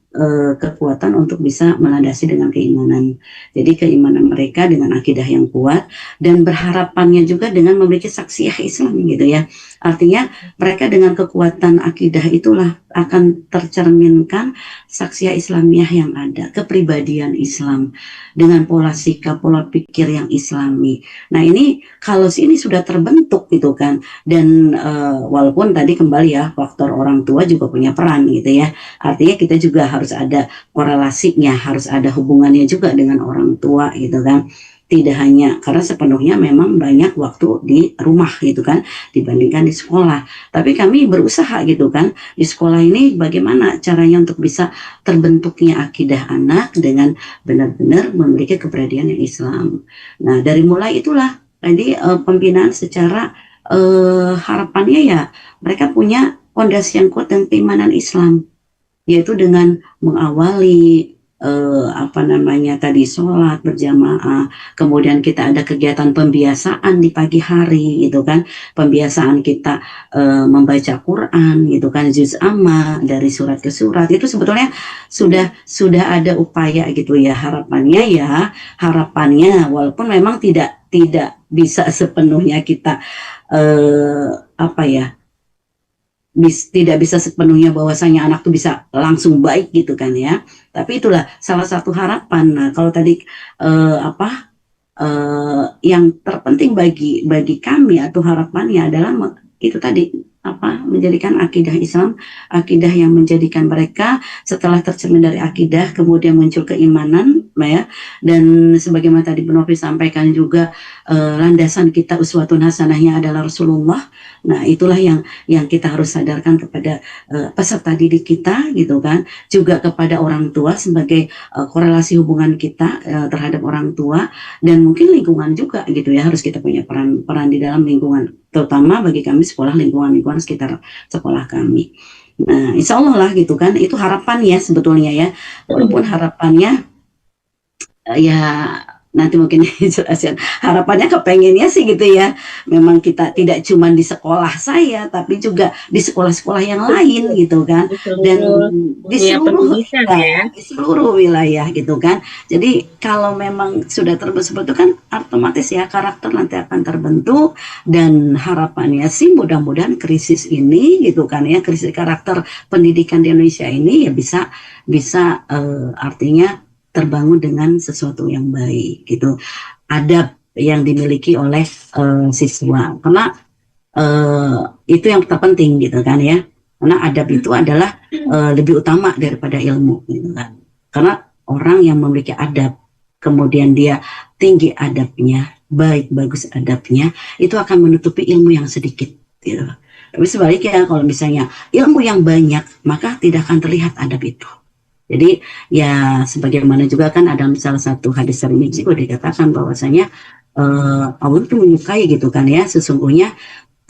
kekuatan untuk bisa melandasi dengan keimanan. Jadi keimanan mereka dengan akidah yang kuat, dan berharapannya juga dengan memiliki saksiyah Islam gitu ya. Artinya mereka dengan kekuatan akidah itulah akan tercerminkan saksiyah Islamiyah yang ada, kepribadian Islam dengan pola sikap, pola pikir yang Islami. Nah ini kalau ini sudah terbentuk gitu kan, dan walaupun tadi kembali ya faktor orang tua juga punya peran gitu ya, artinya kita juga harus ada korelasinya, harus ada hubungannya juga dengan orang tua gitu kan. Tidak hanya karena sepenuhnya memang banyak waktu di rumah gitu kan dibandingkan di sekolah, tapi kami berusaha gitu kan di sekolah ini bagaimana caranya untuk bisa terbentuknya akidah anak dengan benar-benar memiliki kepribadian yang Islam. Nah dari mulai itulah tadi pembinaan secara harapannya ya mereka punya fondasi yang kuat dan keimanan Islam, yaitu dengan mengawali apa namanya tadi sholat berjamaah, kemudian kita ada kegiatan pembiasaan di pagi hari gitu kan, pembiasaan kita membaca Quran gitu kan, juz amma dari surat ke surat, itu sebetulnya sudah ada upaya gitu ya. Harapannya walaupun memang tidak bisa sepenuhnya kita apa ya, tidak bisa sepenuhnya bahwasanya anak tuh bisa langsung baik gitu kan ya, tapi itulah salah satu harapan. Nah kalau tadi yang terpenting bagi kami atau harapannya adalah itu tadi menjadikan akidah Islam, akidah yang menjadikan mereka setelah tercermin dari akidah kemudian muncul keimanan ya, dan sebagaimana tadi Bu Novi sampaikan juga landasan kita uswatun hasanahnya adalah Rasulullah. Nah itulah yang kita harus sadarkan kepada peserta didik kita gitu kan, juga kepada orang tua sebagai korelasi hubungan kita terhadap orang tua, dan mungkin lingkungan juga gitu ya, harus kita punya peran di dalam lingkungan, terutama bagi kami sekolah, lingkungan sekitar sekolah kami. Nah insya Allah lah gitu kan, itu harapan ya sebetulnya ya, walaupun harapannya ya nanti mungkin jelasin harapannya kepengennya sih gitu ya, memang kita tidak cuma di sekolah saya tapi juga di sekolah-sekolah yang lain gitu kan, Di dan seluruh di dunia seluruh pendidikan ya. di seluruh wilayah gitu kan. Jadi kalau memang sudah terbentuk itu kan otomatis ya karakter nanti akan terbentuk, dan harapannya sih mudah-mudahan krisis ini gitu kan ya, krisis karakter pendidikan di Indonesia ini ya bisa bisa artinya terbangun dengan sesuatu yang baik gitu, adab yang dimiliki oleh siswa, karena itu yang terpenting gitu kan ya, karena adab itu adalah lebih utama daripada ilmu gitu kan, karena orang yang memiliki adab kemudian dia tinggi adabnya, baik bagus adabnya, itu akan menutupi ilmu yang sedikit gitu. Tapi sebaliknya kalau misalnya ilmu yang banyak maka tidak akan terlihat adab itu. Jadi ya sebagaimana juga kan ada salah satu hadis sering juga dikatakan bahwasanya Allah itu menyukai gitu kan ya, sesungguhnya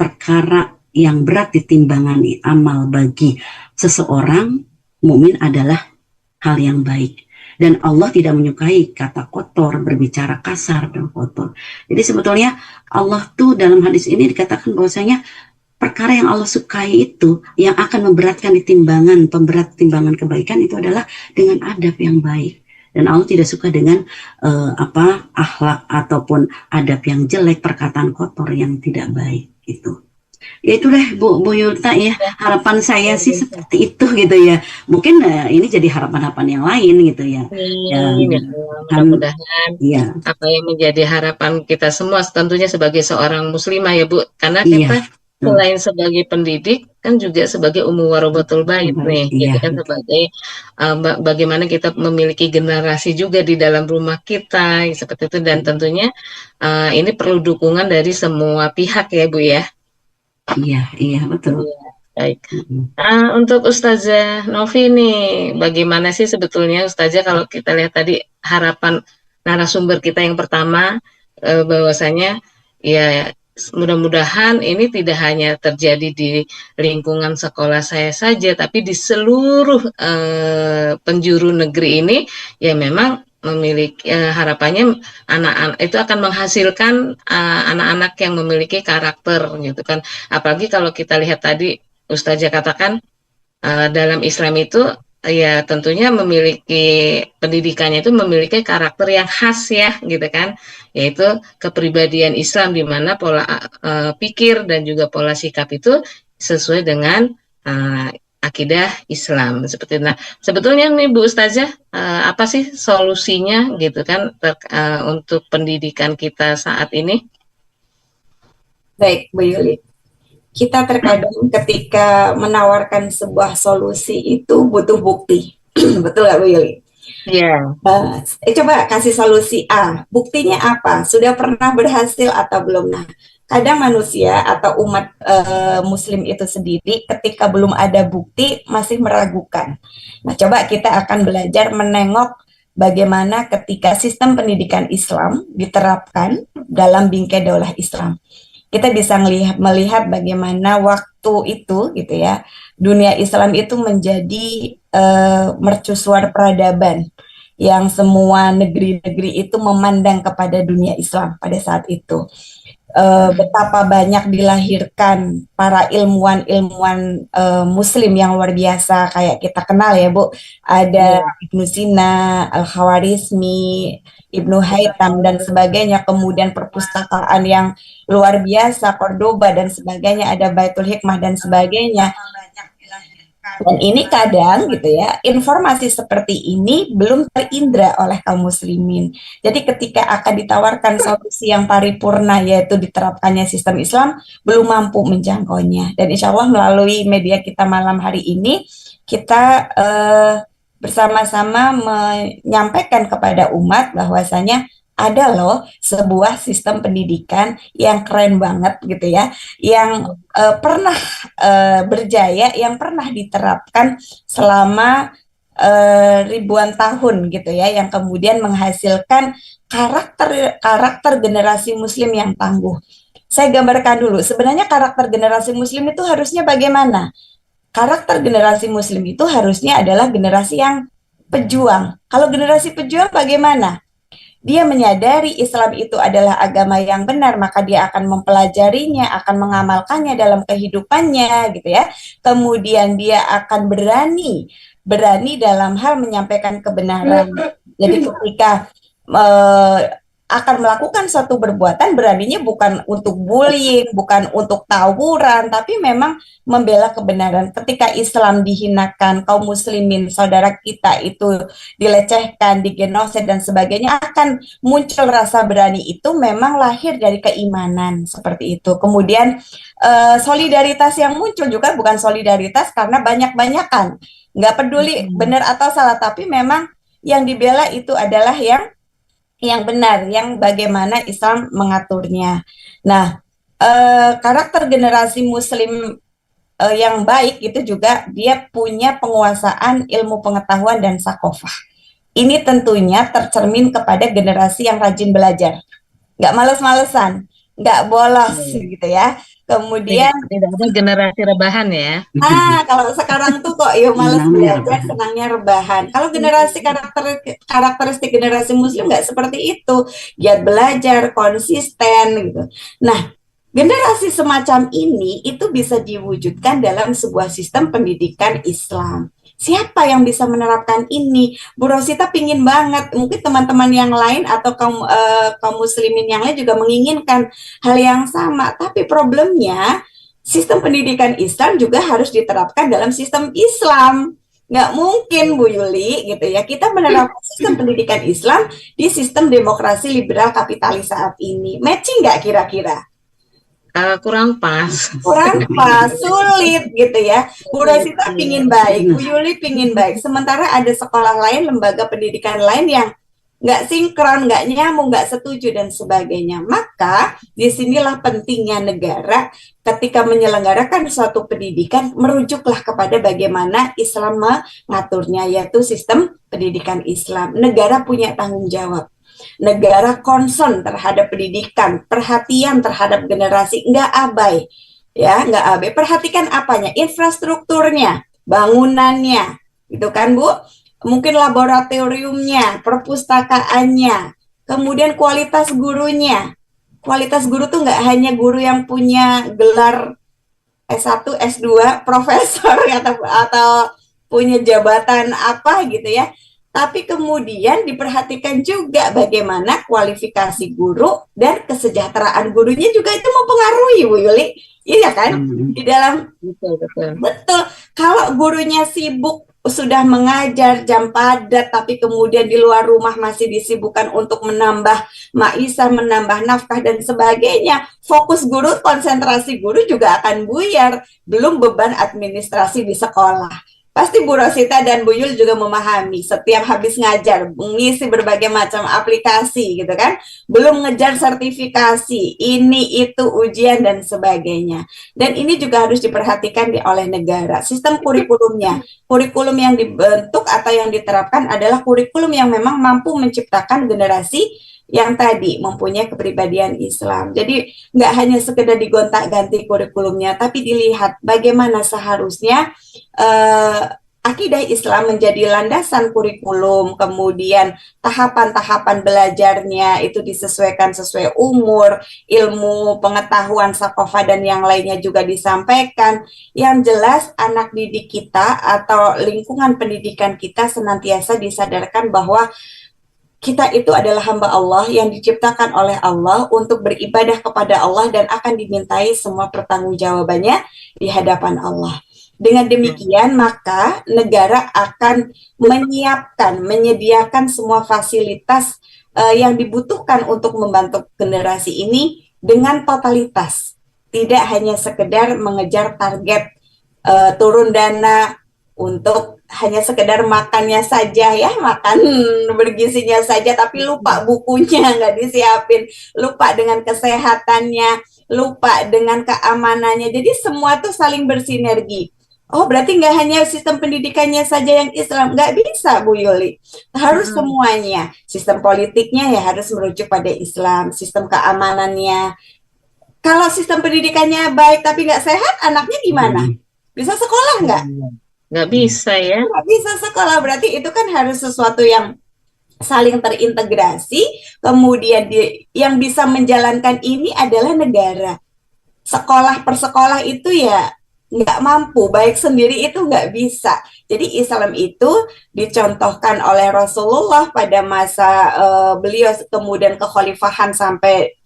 perkara yang berat ditimbangani amal bagi seseorang mukmin adalah hal yang baik, dan Allah tidak menyukai kata kotor, berbicara kasar dan kotor. Jadi sebetulnya Allah tuh dalam hadis ini dikatakan bahwasanya perkara yang Allah sukai itu yang akan memberatkan di timbangan, pemberat timbangan kebaikan itu adalah dengan adab yang baik. Dan Allah tidak suka dengan akhlak ataupun adab yang jelek, perkataan kotor yang tidak baik gitu. Ya itulah Bu Yulta ya, harapan saya sih seperti itu gitu ya. Mungkin ini jadi harapan-harapan yang lain gitu ya. Dan Ya, mudah-mudahan iya, apa yang menjadi harapan kita semua tentunya sebagai seorang muslimah ya Bu, karena iya, kita selain sebagai pendidik kan juga sebagai warobatul bait baik, nih, iya, gitu kan, sebagai bagaimana kita memiliki generasi juga di dalam rumah kita seperti itu, dan tentunya ini perlu dukungan dari semua pihak ya Bu ya. iya, iya betul. Iya, baik. Untuk Ustazah Novi nih, bagaimana sih sebetulnya Ustazah kalau kita lihat tadi harapan narasumber kita yang pertama, bahwasanya ya mudah-mudahan ini tidak hanya terjadi di lingkungan sekolah saya saja, tapi di seluruh penjuru negeri ini ya memang memiliki harapannya anak-anak itu akan menghasilkan anak-anak yang memiliki karakter gitu kan. Apalagi kalau kita lihat tadi Ustazah katakan dalam Islam itu ya tentunya memiliki pendidikannya itu memiliki karakter yang khas ya gitu kan, yaitu kepribadian Islam di mana pola pikir dan juga pola sikap itu sesuai dengan uh, akidah Islam seperti itu. Nah sebetulnya nih Bu Ustazah apa sih solusinya gitu kan untuk pendidikan kita saat ini? Baik, Bu Yuli. Kita terkadang ketika menawarkan sebuah solusi itu butuh bukti. Betul nggak, Bu Yuli? Ya, Coba kasih solusi A. Buktinya apa? Sudah pernah berhasil atau belum? Nah, kadang manusia atau umat Muslim itu sendiri ketika belum ada bukti masih meragukan. Nah, coba kita akan belajar menengok bagaimana ketika sistem pendidikan Islam diterapkan dalam bingkai daulah Islam. Kita bisa melihat bagaimana waktu itu gitu ya, dunia Islam itu menjadi mercusuar peradaban yang semua negeri-negeri itu memandang kepada dunia Islam pada saat itu. Betapa banyak dilahirkan para ilmuwan-ilmuwan Muslim yang luar biasa kayak kita kenal ya Bu, ada Ibnu Sina, Al-Khawarizmi, Ibnu Haytham dan sebagainya, kemudian perpustakaan yang luar biasa, Cordoba dan sebagainya, ada Baitul Hikmah dan sebagainya. Dan ini kadang gitu ya, informasi seperti ini belum terindra oleh kaum muslimin. Jadi ketika akan ditawarkan solusi yang paripurna yaitu diterapkannya sistem Islam, belum mampu menjangkaunya. Dan insya Allah melalui media kita malam hari ini, kita bersama-sama menyampaikan kepada umat bahwasanya ada loh sebuah sistem pendidikan yang keren banget gitu ya, yang pernah berjaya, yang pernah diterapkan selama ribuan tahun gitu ya, yang kemudian menghasilkan karakter generasi Muslim yang tangguh. Saya gambarkan dulu, sebenarnya karakter generasi Muslim itu harusnya bagaimana? Karakter generasi Muslim itu harusnya adalah generasi yang pejuang. Kalau generasi pejuang bagaimana? dia menyadari Islam itu adalah agama yang benar, maka dia akan mempelajarinya, akan mengamalkannya dalam kehidupannya, gitu ya. Kemudian dia akan berani dalam hal menyampaikan kebenaran. Jadi ketika akan melakukan suatu perbuatan, beraninya bukan untuk bullying, bukan untuk tawuran, tapi memang membela kebenaran. Ketika Islam dihinakan, kaum muslimin, saudara kita itu dilecehkan, digenosid dan sebagainya, akan muncul rasa berani itu memang lahir dari keimanan, seperti itu. Kemudian solidaritas yang muncul juga bukan solidaritas karena banyak-banyakan. Nggak peduli benar atau salah, tapi memang yang dibela itu adalah yang benar, yang bagaimana Islam mengaturnya. Nah, karakter generasi Muslim yang baik itu juga dia punya penguasaan ilmu pengetahuan dan sakofah. Ini tentunya tercermin kepada generasi yang rajin belajar, nggak males-malesan, nggak bolos gitu ya. Kemudian tidak ada generasi rebahan ya. kalau sekarang tuh kok males belajar, senangnya rebahan. Kalau karakteristik generasi Muslim nggak seperti itu, giat belajar, konsisten gitu. Nah, generasi semacam ini itu bisa diwujudkan dalam sebuah sistem pendidikan Islam. Siapa yang bisa menerapkan ini? Bu Rosita pingin banget, mungkin teman-teman yang lain atau kaum muslimin yang lain juga menginginkan hal yang sama. Tapi problemnya, sistem pendidikan Islam juga harus diterapkan dalam sistem Islam. Nggak mungkin, Bu Yuli, gitu ya. Kita menerapkan sistem pendidikan Islam di sistem demokrasi liberal kapitalis saat ini. Matching nggak kira-kira? Kurang pas. Sulit gitu ya. Bu Rosita pingin baik, Bu Yuli pingin baik. Sementara ada sekolah lain, lembaga pendidikan lain yang nggak sinkron, nggak nyambung, nggak setuju dan sebagainya. Maka disinilah pentingnya negara ketika menyelenggarakan suatu pendidikan, merujuklah kepada bagaimana Islam mengaturnya, yaitu sistem pendidikan Islam. Negara punya tanggung jawab. Negara concern terhadap pendidikan, perhatian terhadap generasi, nggak abai, ya nggak abai. Perhatikan apanya, infrastrukturnya, bangunannya, gitu kan Bu? Mungkin laboratoriumnya, perpustakaannya, kemudian kualitas gurunya. Kualitas guru tuh nggak hanya guru yang punya gelar S1, S2, profesor atau punya jabatan apa gitu ya. Tapi kemudian diperhatikan juga bagaimana kualifikasi guru dan kesejahteraan gurunya juga itu mempengaruhi, Bu Yuli. Iya kan? Di dalam betul. Kalau gurunya sibuk sudah mengajar jam padat, tapi kemudian di luar rumah masih disibukkan untuk menambah maisha, menambah nafkah dan sebagainya, fokus guru, konsentrasi guru juga akan buyar. Belum beban administrasi di sekolah. Pasti Bu Rosita dan Bu Yul juga memahami, setiap habis ngajar, mengisi berbagai macam aplikasi gitu kan, belum ngejar sertifikasi, ini itu ujian dan sebagainya. Dan ini juga harus diperhatikan oleh negara. Sistem kurikulumnya, kurikulum yang dibentuk atau yang diterapkan adalah kurikulum yang memang mampu menciptakan generasi yang tadi mempunyai kepribadian Islam. Jadi nggak hanya sekedar digonta-ganti kurikulumnya, tapi dilihat bagaimana seharusnya akidah Islam menjadi landasan kurikulum, kemudian tahapan-tahapan belajarnya itu disesuaikan sesuai umur, ilmu, pengetahuan, sakofah, dan yang lainnya juga disampaikan. Yang jelas anak didik kita atau lingkungan pendidikan kita senantiasa disadarkan bahwa kita itu adalah hamba Allah yang diciptakan oleh Allah untuk beribadah kepada Allah dan akan dimintai semua pertanggungjawabannya di hadapan Allah. Dengan demikian, maka negara akan menyediakan semua fasilitas yang dibutuhkan untuk membantu generasi ini dengan totalitas. Tidak hanya sekedar mengejar target turun dana untuk hanya sekedar makannya saja ya, makan bergizinya saja, tapi lupa bukunya nggak disiapin, lupa dengan kesehatannya, lupa dengan keamanannya. Jadi semua tuh saling bersinergi. Oh, berarti nggak hanya sistem pendidikannya saja yang Islam, nggak bisa Bu Yuli. Harus semuanya. Sistem politiknya ya harus merujuk pada Islam, sistem keamanannya. Kalau sistem pendidikannya baik tapi nggak sehat, anaknya gimana? Bisa sekolah nggak? Nggak bisa ya. Nggak bisa sekolah, berarti itu kan harus sesuatu yang saling terintegrasi, kemudian yang bisa menjalankan ini adalah negara. Sekolah per sekolah itu ya nggak mampu, baik sendiri itu nggak bisa. Jadi Islam itu dicontohkan oleh Rasulullah pada masa beliau kemudian kekhalifahan sampai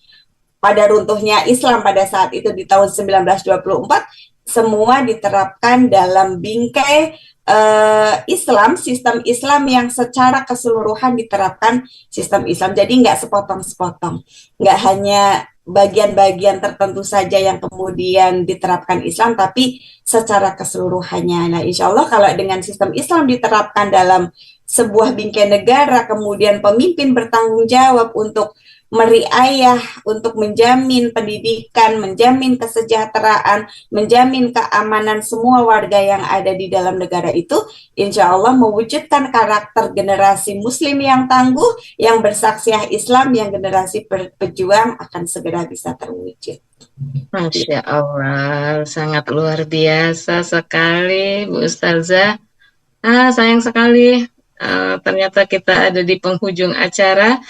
pada runtuhnya Islam pada saat itu di tahun 1924, semua diterapkan dalam bingkai Islam, sistem Islam yang secara keseluruhan diterapkan sistem Islam. Jadi nggak sepotong-sepotong, nggak hanya bagian-bagian tertentu saja yang kemudian diterapkan Islam, tapi secara keseluruhannya. Nah, insya Allah kalau dengan sistem Islam diterapkan dalam sebuah bingkai negara, kemudian pemimpin bertanggung jawab untuk meriayah, untuk menjamin pendidikan, menjamin kesejahteraan, menjamin keamanan semua warga yang ada di dalam negara itu, insya Allah mewujudkan karakter generasi muslim yang tangguh, yang bersaksiah Islam, yang generasi pejuang akan segera bisa terwujud. Masya Allah, sangat luar biasa sekali Bu Ustazah. Sayang sekali ternyata kita ada di penghujung acara.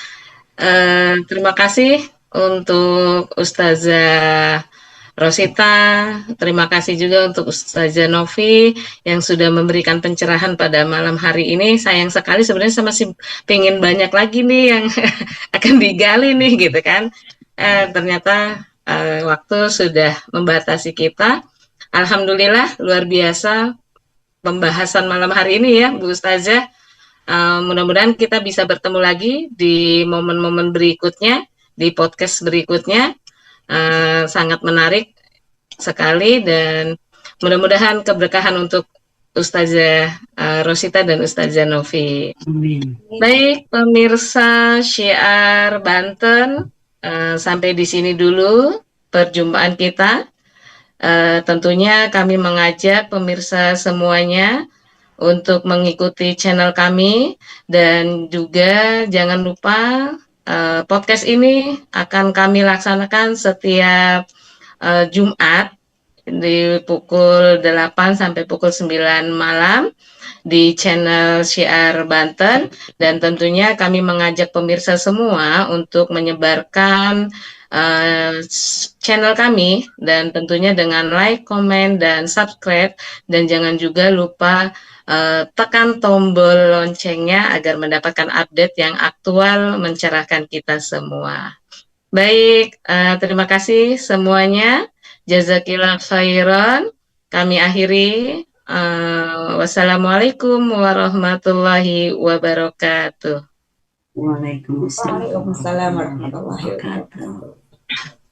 Terima kasih untuk Ustazah Rosita, terima kasih juga untuk Ustazah Novi yang sudah memberikan pencerahan pada malam hari ini. Sayang sekali sebenarnya saya masih pengen banyak lagi nih yang akan digali nih gitu kan. Ternyata waktu sudah membatasi kita. Alhamdulillah luar biasa pembahasan malam hari ini ya Bu Ustazah. Mudah-mudahan kita bisa bertemu lagi di momen-momen berikutnya, di podcast berikutnya. Sangat menarik sekali dan mudah-mudahan keberkahan untuk Ustazah Rosita dan Ustazah Novi. Amin. Baik pemirsa Syiar Banten, sampai di sini dulu perjumpaan kita. Tentunya kami mengajak pemirsa semuanya untuk mengikuti channel kami dan juga jangan lupa podcast ini akan kami laksanakan setiap Jumat di pukul 8 sampai pukul 9 malam di channel Syiar Banten dan tentunya kami mengajak pemirsa semua untuk menyebarkan channel kami dan tentunya dengan like, komen, dan subscribe dan jangan juga lupa tekan tombol loncengnya agar mendapatkan update yang aktual mencerahkan kita semua. Baik, terima kasih semuanya. Jazakillah khairan. Kami akhiri. Wassalamualaikum warahmatullahi wabarakatuh. Waalaikumsalam Waalaikumsalam warahmatullahi wabarakatuh.